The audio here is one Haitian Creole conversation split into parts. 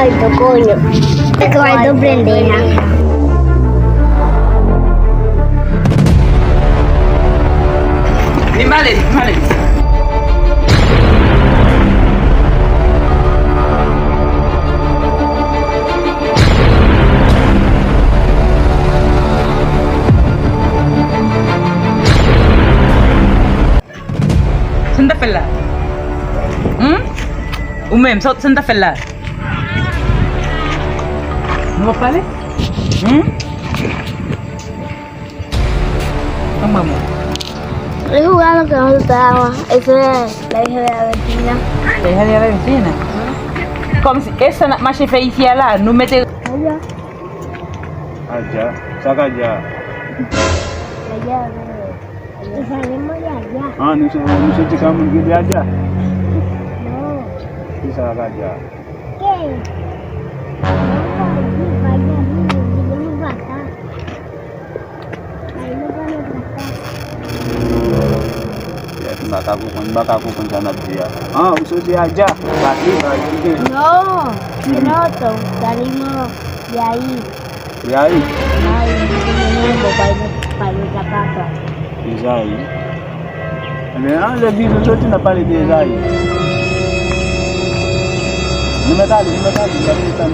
cuarto, coño. Este cuarto pendeja. Nimale. Santa Fella. Umem, Santa Fella. No vale? Vamos. Estoy jugando que no estábamos. Esa es la hija de la vecina. La hija de la vecina. Como si esa más se feia lá, no mete. Allá. Allá, saca allá. Allá. Y salimos de allá. Ah, no sé si estamos de allá. No. Sí, saca allá. ¿Qué? No, vaya, acá. Ahí no podemos pasar. Baka ko kung sana dia. Ah, uso dia aja. Basi. No, nosotros salimos de ahí. Ya ahí. Ay, para nuestra casa. Déjà aí. Mais le vivre aujourd'hui n'a pas les déjà aí. Não me dá, já me tá.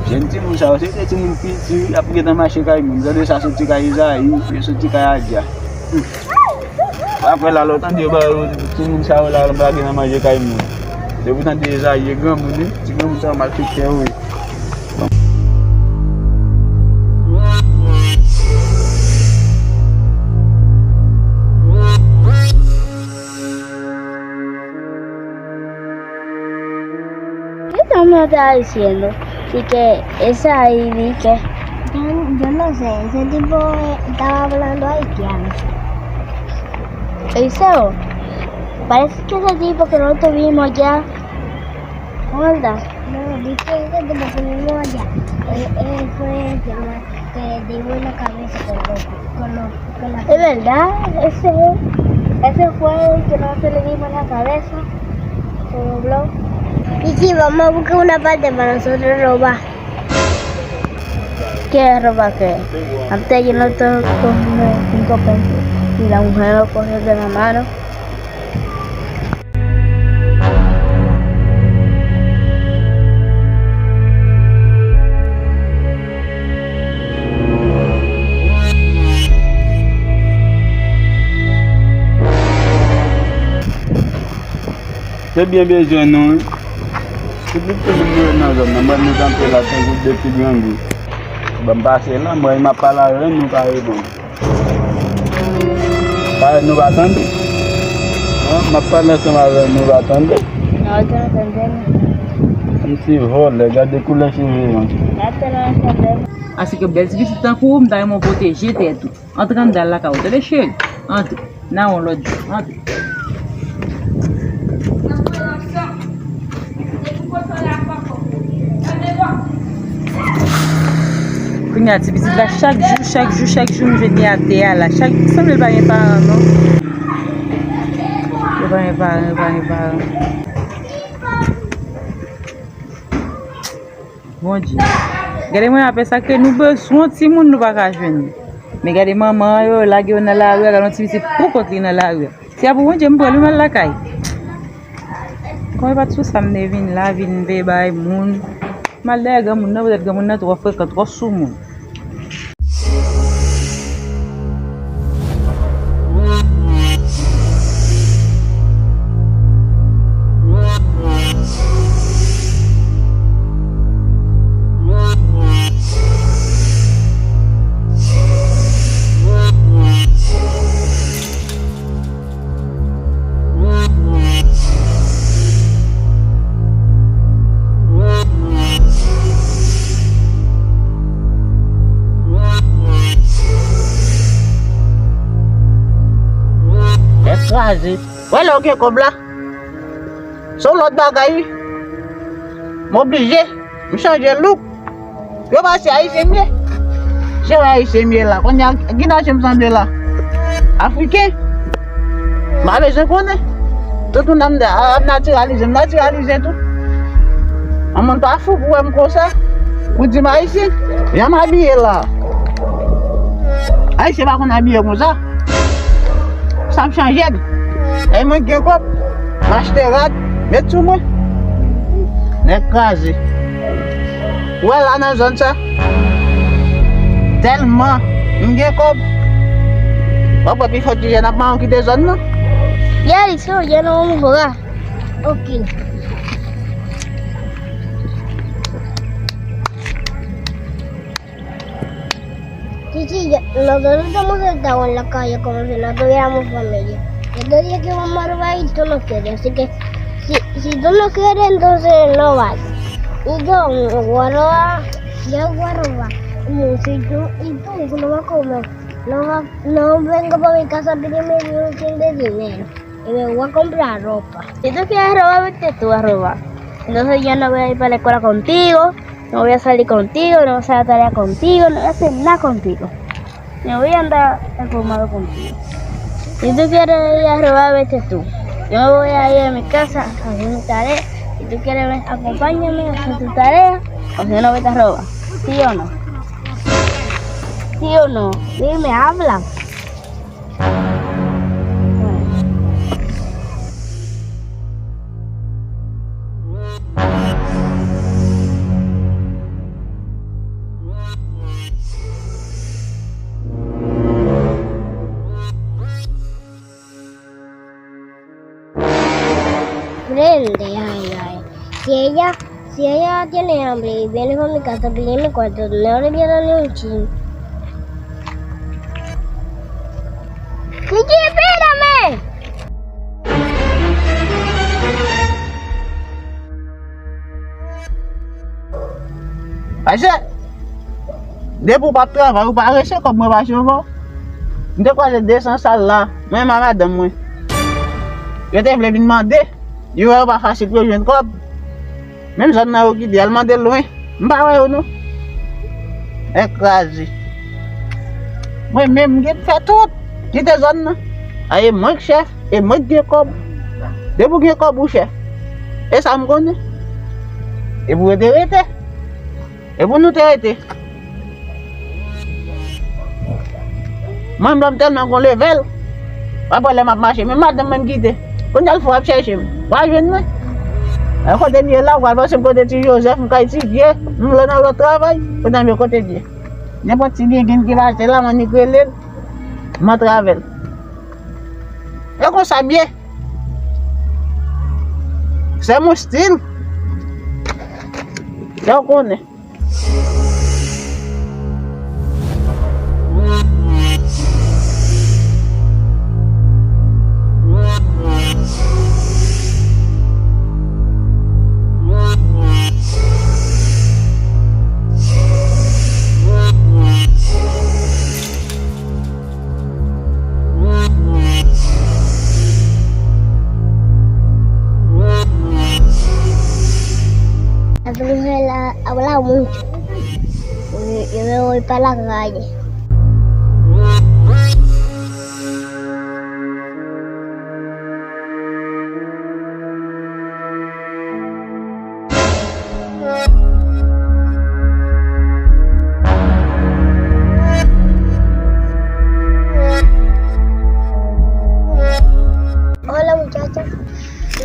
Gente, não sabe se tem um piso, a porque tá mais chegar aí, mas deixa só ficar aí, isso fica aja. Après la longtemps de baru tout le monde savait la blague na manger kai mu. De vous entendez déjà il grand mu ni, tu grand ça mal fait oui. ¿Qué estamos diciendo? Así que esa ahí vi que yo no sé, ese tipo estaba hablando haitiano. Eliseo, parece que ese tipo que nosotros vimos allá, ¿verdad? No, vi que ese tipo que vimos allá, él fue el que dio en la cabeza con la... ¿Es verdad? Ese fue el que nosotros le dimos en la cabeza, se dobló. Y sí, vamos a buscar una parte para nosotros robar. ¿Qué robar qué? Antes yo no tengo cogiendo 5 pesos y la mujer lo cogió de la mano. C'est bien besoin non. C'est plus que nous dans zone, moi nous en fait la tête de petit gangu. Bon passer là, moi il m'a pas la reine nous carré bon. Pas nous attendre. M'a pas laissé ma reine nous attendre. No, esto no entendemos. Un petit vol, regarde couleur cheveux. Esto no entendemos. Assim que bels visitam com daí uma proteger teto. Entra andar lá cá, outra chega. Entra. Não, Lord. Entra. Cunhado, se visita chaque jour, je viens à terre là. Chaque jour, ça me va bien par non? Vai. Bom dia. Gade mwen apesa que nous besoin ti moun nou pa ka jwenni. Mais gade maman yo la ge na la rue, gade ti visi pou kontli na la rue. Si a pou je m'prend mal la kay. Quand pas tout ça me vinn la vinn ve bay moun. Mal de ga moun na peut-être ga moun na trop fréquent trop sou moun. Voilà, ok, comme là. Sur l'autre bagaille, m'obligé, me changer le look. Yo pase ahí c'est mieux. Je vais aller c'est mieux là. Quand y a qui n'a jamais entendu là. Africain. Mais je connais. Tout le monde a naturalisé tout. On monte pas fou pour me comme ça. Vous dites moi ici, viens m'habiller là. Aïe, c'est pas qu'on habille comme ça. Ça me change. Et moi qui quoi? M'acheter rat, mettre sur moi. N'écraser. Ouais là dans zone ça. Tellement, m'gé comme. Papa puis faut que je n'ai pas envie de zone non. Ya eso, ya no vamos a jugar. Ok. Sí, nosotros estamos sentados en la calle como si no tuviéramos familia. Este día que vamos a robar y tú no quieres, así que si tú no quieres, entonces no vas. Y yo voy a robar, yo voy a robar. Y tú no vas a comer. No vengo para mi casa a pedirme un chin de dinero. Y me voy a comprar ropa. Si tú quieres robar, vete tú a robar. Entonces yo no voy a ir para la escuela contigo, no voy a salir contigo, no voy a hacer la tarea contigo, no voy a hacer nada contigo. Me voy a andar informado contigo. Si tú quieres ir a robar, vete tú. Yo me voy a ir a mi casa a hacer mi tarea. Si tú quieres, acompáñame a hacer tu tarea, o si no, vete a robar. ¿Sí o no? ¿Sí o no? Dime, habla. Prende, ay. Si ella tiene hambre y viene para mi casa a pedirme cuarto, no le voy a dar ni un chin. ¡Kiki, espérame! Parce, de pour pas travailler, ou pas rester comme moi, parce que bon, de quoi je descends ça là, moi, ma madame, moi. Je te voulais lui demander, il va pas facile pour jouer comme. Même si on a eu qui elle de loin, m'pas ouais ou non? Écrasé. Moi-même, je fais tout, qui te zone, et moi que chef, et moi qui comme. De pour qui comme ou chef. Et ça me connaît. Et vous êtes arrêté. Et vous nous arrêtez. Moi, je suis tellement qu'on level. Après, je vais marcher. Mais madame m'a quitté. Quand elle faut chercher, je vais venir. À côté de là, je vais côté de Joseph, je vais étudier. Je vais dans le travail. Je vais dans côté de Dieu. N'importe qui qui va acheter là, je vais aller. Je travaille. Et comme ça, bien. C'est mon style. Je connais. Esa mujer ha hablado mucho. Yo me voy para la calle. Hola muchachas.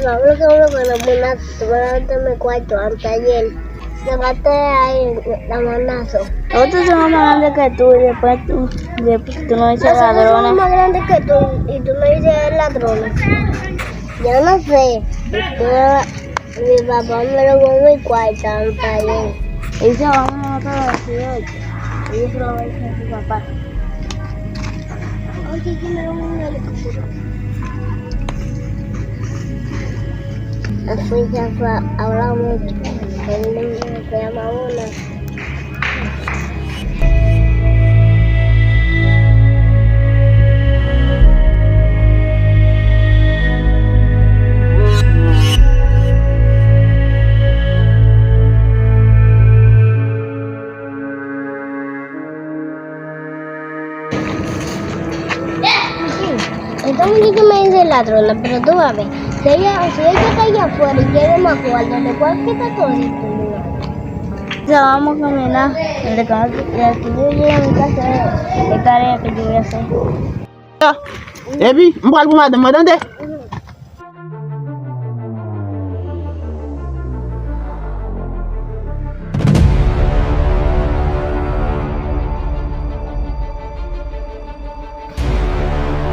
Vamos a hablar con la tomarme cuarto antes ayer. Se mate ahí la manazo. Nosotros somos más grandes que tú y después tú no dices ladrona. Nosotros somos más grandes que tú y tú no dices ladrona. Yo no sé. Mi papá me lo pone en mi cuarto antes ayer. Y dice vamos a matar a los 18. Y yo se lo voy a decir a su papá. Oye, ¿quién me lo pone en el helicóptero? Así ya habla mucho. El niño se llama Una. todo el mundo me dice ladrona, pero tú vas a ver. Si ella está allá afuera y quiere más cuarto, le puedes quitar todo esto. Ya vamos a caminar. El que yo llegue a mi casa, es tarea que yo voy a hacer. Ebi, mbal pou madame, madame.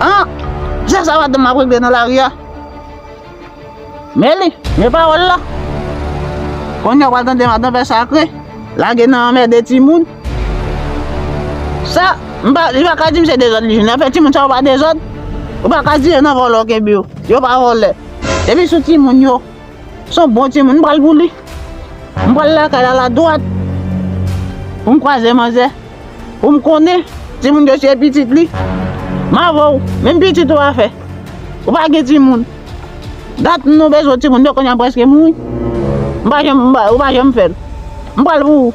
Ah, ça va de ma brique dans la rue. Mais mes paroles là. Quand on va entendre madame faire sacré, la gueule dans mer des timouns. Ça, il va pas dire c'est des autres, il n'a fait timouns ça pas des autres. Il va pas dire non voler que bio. Yo pas voler. Et puis ce timouns yo, son bon timouns pas le bouli. On va là à la droite. Pour me croiser manger. Pour me connaître, timouns yo c'est petit li. Ma vou, même petit tout a fait. Ou pas que timouns. Dat nous besoin timouns yo qu'on a presque mou. Ou pas jamais faire. On va le